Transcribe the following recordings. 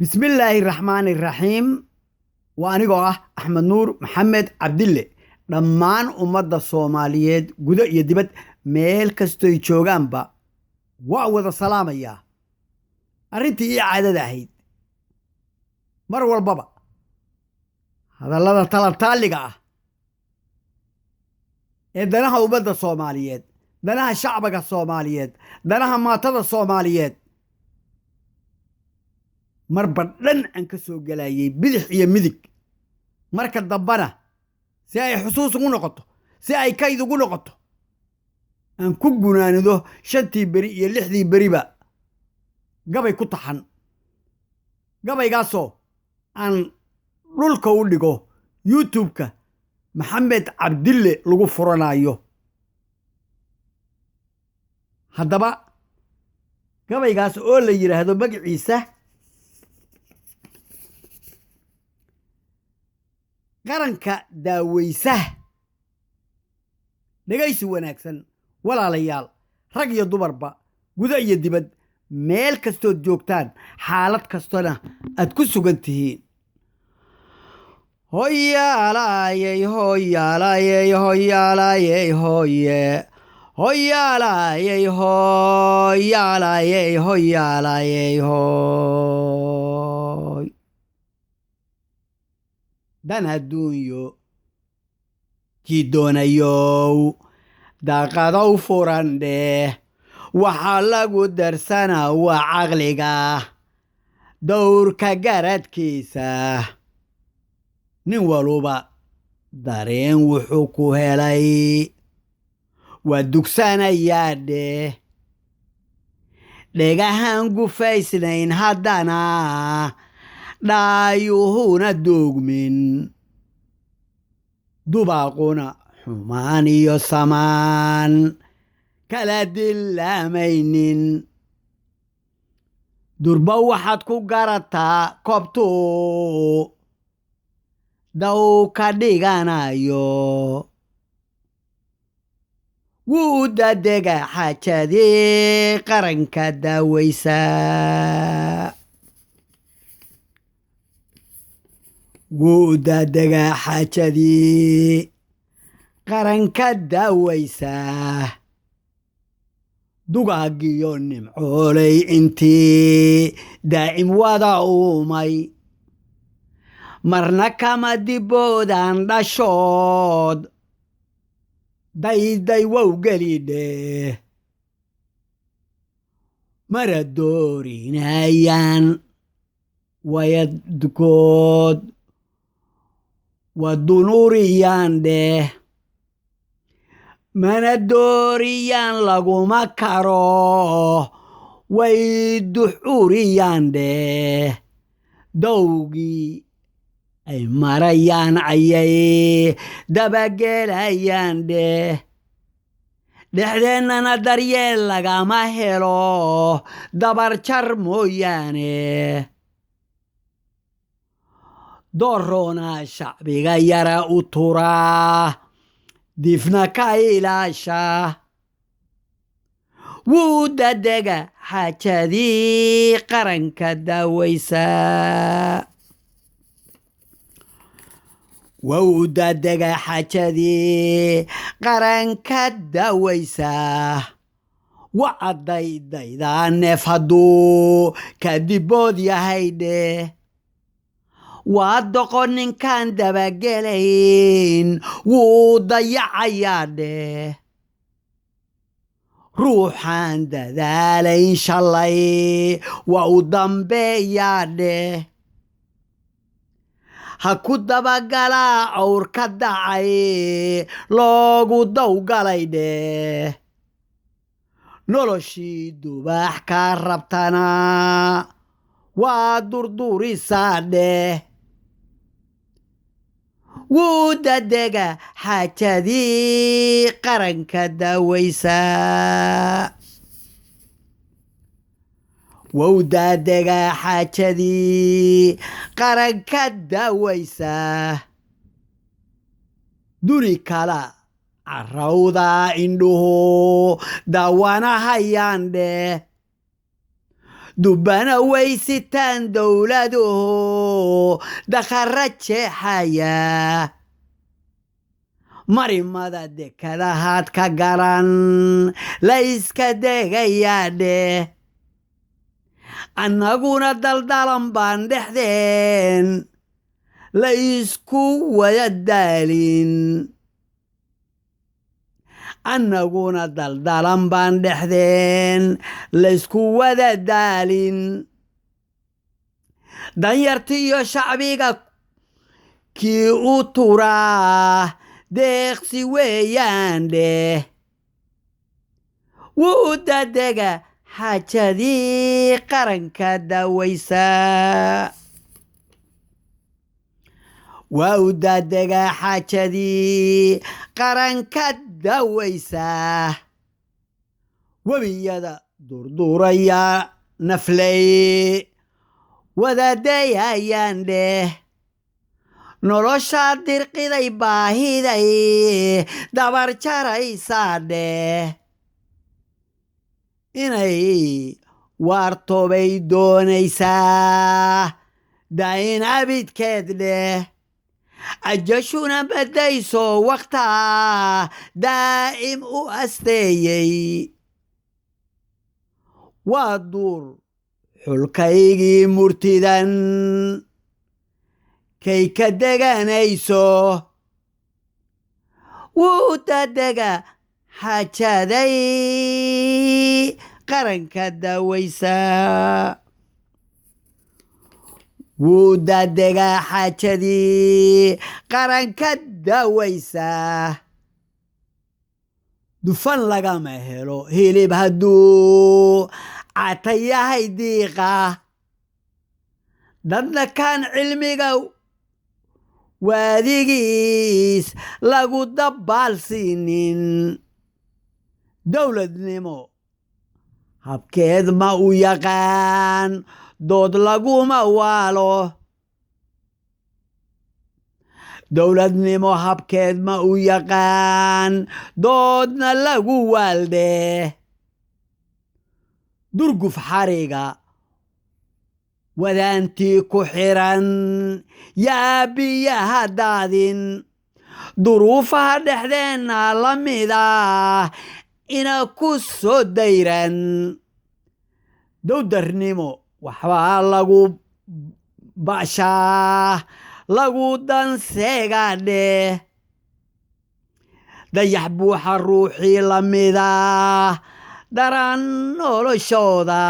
بسم الله الرحمن الرحيم وأنا أحمد نور محمد عبد الله دمان أمد الصوماليات جدا يدبت ميل كستوي تشوغان با وعوض السلام يا أرنتي إيه عادة دهيد مروة البابا هذا الله تلقى دناها أمد الصوماليات دناها شعبك الصوماليات دناها ماتد الصوماليات marba dhan aan ka soo galayay bidix iyo midig marka dambana si ay xusuus ugu noqoto si ay kayd ugu noqoto aan ku gunaanido 5tii beri iyo 6dii beriba gabay ku taxan gabaygaasoo aan dhulka u dhigo youtube-ka maxamed cabdille lagu furanayo haddaba gabaygaas oo la yidhaahdo magaciisa qaranka daawaysaha dhagaysi wanaagsan walaalayaal rag iyo dumarba guda iyo dibad meel kastood joogtaan xaalad kastona aad ku sugan tihiin hoyaalayey hoyaalayey hoyaalayey hoye hoyaalayey hoyaalayey hoyaalayey hoy dan adduunyo kii doonayow daaqadow furan dheh waxaa lagu darsanaa waa caqliga dowrka garadkiisa nin waluba dareen wuxuu ku helay waa dugsanayaa dheh dhegahan gufaysnayn haddana dhaayuhuna doogmin dubaaquna xumaan iyo samaan kala dilaamaynin durba waxaad ku garataa koobtu daw ka dhiganayo wuu dadega xaajadii qaranka daawaysaa wuu dadegaa xaajadii qaranka daawaysaa dugaagiyo nimcoolay intii daa'im wada uumay marna kama diboodan dhashood dayday wow gelidheh mara doorinayaan wayadkood wadunuriyaan dheh mana dooriyaan laguma karo way duxuriyaan dheh dowgii ay marayaan ayay dabagelayaan dheh dhexdeennana daryeel lagama helo dabarjar mooyaane doorroona shacbiga yara u turaa difna ka ilaasha wuu dadega xaajadii qaranka daawaysaa wuu dadega xaajadii qaranka daawaysaa wacadaydaydaa neef hadduu kadibood yahay dheh waa doqon ninkaan dabagelayn wuu dayacayaa dheh ruuxaan dadaalayn shalay waa u dambeeyaa dheh ha ku dabagalaa awr ka dacay loogu dawgalay dheh noloshii dubaax kaa rabtana waa durdurisaa dheh wuu dadega xaajadii qaranka daawaysaa wuu dadega xaajadii qaranka daawaysaa duni kala carrawda indhuhu daawanahayaan dheh dubbana way sitaan dowladuhu dakhara jeexaya marimada dekadahaad ka garan la iska degayaa dheh annaguna daldalan baan dhexdeen la isku wada daalin annaguna daldalan baan dhexdeen la isku wada daalin danyartiyo shacbiga kii u turaa deeqsi weeyaan dheh wuu dadega xaajadii qaranka daawaysaa waa u dadegaa xaajadii qaranka daawaysaa webiyada durduraya naflay wadadayayaan dheh noloshaa dirqiday baahiday dabar jaraysaa dheh inay waartobay doonaysaa daa'in abidkeed dheh ajashuna baddayso waqtaa daa'im u asteeyey waa duur xulkaygii murtidan kay ka deganayso wuu dadega xaajaday qaranka daawaysaa wuu dadegaa xaajadii qaranka daawaysaa dufan lagama helo hilib hadduu cata yahay diiqa dadna kaan cilmiga waadigiis lagu dabbaal siinin dowladnimo habkeed ma u yaqaan dood laguma waalo dowladnimo habkeed ma u yaqaan doodna lagu waaldheh durguf xariga wadaantii ku xiran yaa biyaha daadin duruufaha dhexdeenna la mid ah ina ku soo dayran dowdarnimo waxbaa lagu ba'shaa lagu danseegaa dheh dayax buuxa ruuxii la mida daran noloshooda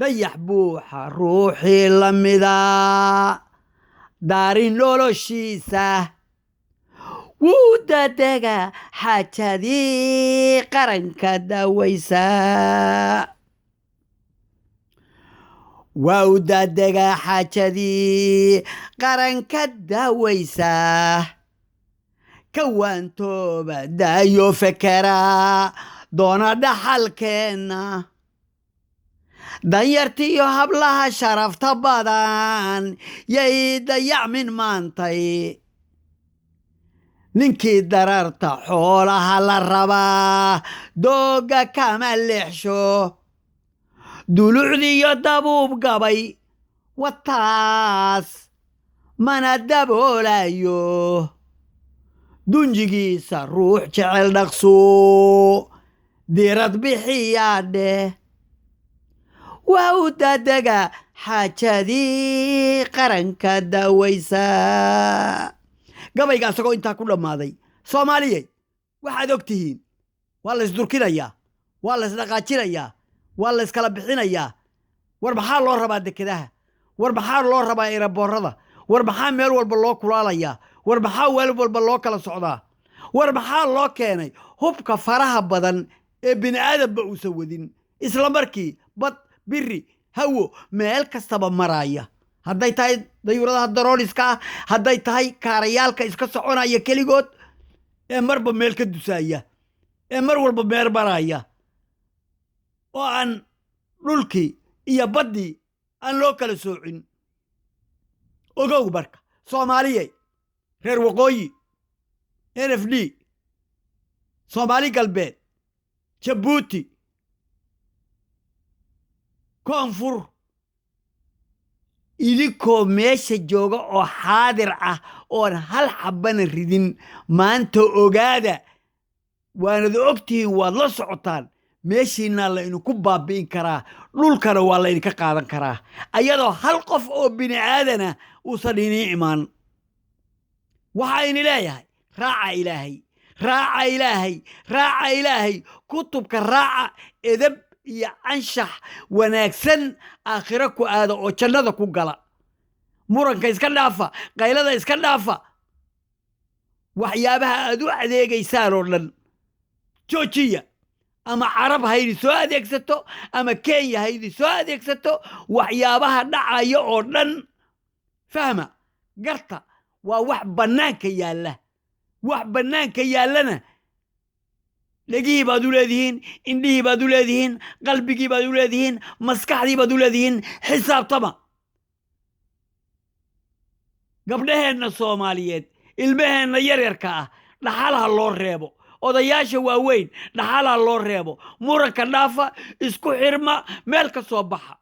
dayax buuxa ruuxii la mida daarin noloshiisa wuu dadega xaajadii qaranka daawaysaa waa u dadegaa xaajadii qaranka daawaysaa ka waantooba daayo fekera doona dhaxalkeenna danyartiyo hablaha sharafta badan yay dayacmin maantay ninkii dararta xoolaha la rabaa doogga kama leexsho dulucdiyo dabuub gabay wataas mana daboolayo dunjigiisa ruux jecel dhaqsuu diirad bixiyaa dheh waa u dadega xaajadii qaranka daawaysaa gabayga asagoo intaa ku dhammaaday soomaaliyey waxaad og tihiin waa la isdurkinayaa waa la isdhaqaajinayaa waa la iskala bixinayaa war maxaa loo rabaa dekedaha war maxaa loo rabaa eraboorada war maxaa meel walba loo kulaalayaa war maxaa weel walba loo kala socdaa war maxaa loo keenay hubka faraha badan ee bini aadamba uusan wadin isla markii bad biri hawo meel kastaba maraya hadday tahay dayuuradaha darooliska ah hadday tahay kaarayaalka iska soconaya keligood ee marba meel ka dusaya ee mar walba meel maraya oo aan dhulkii iyo baddii aan loo kala soocin ogow marka soomaaliyey reer waqooyi NFD soomaali galbeed jabuuti koonfur idinkoo meesha jooga oo xaadir ah oon hal xabbana ridin maanta ogaada waanad ogtihiin waad la socotaan meeshiinaa la idinku baabi'in karaa dhulkana waa la idinka qaadan karaa ayadoo hal qof oo bini aadana uusan inii imaan waxaa ini leeyahay raaca ilaahay raaca ilaahay raaca ilaahay kutubka raaca edab iyo anshax wanaagsan aakhiro ku aada oo jannada ku gala muranka iska dhaafa qaylada iska dhaafa waxyaabaha aad u adeegaysaan oo dhan joojiya ama carab haydi soo adeegsato ama kenya haydi soo adeegsato waxyaabaha dhacaya oo dhan fahma garta waa wax bannaanka yaalla wax bannaanka yaallana dhegihii baad u leedihiin indhihii baad u leedihiin qalbigii baad u leedihiin maskaxdii baad u leedihiin xisaabtama gabdhaheenna soomaaliyeed ilmaheenna yaryarka ah dhaxalha loo reebo odayaasha waaweyn dhaxalha loo reebo muranka dhaafa isku xirma meel ka soo baxa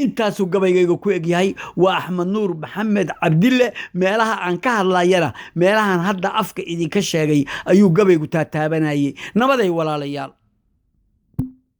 intaasuu gabaygayga ku egyahay waa axmed nuur maxamed cabdille meelaha aan ka hadlayana meelahan hadda afka idinka sheegay ayuu gabaygu taataabanayay nabaday walaalayaal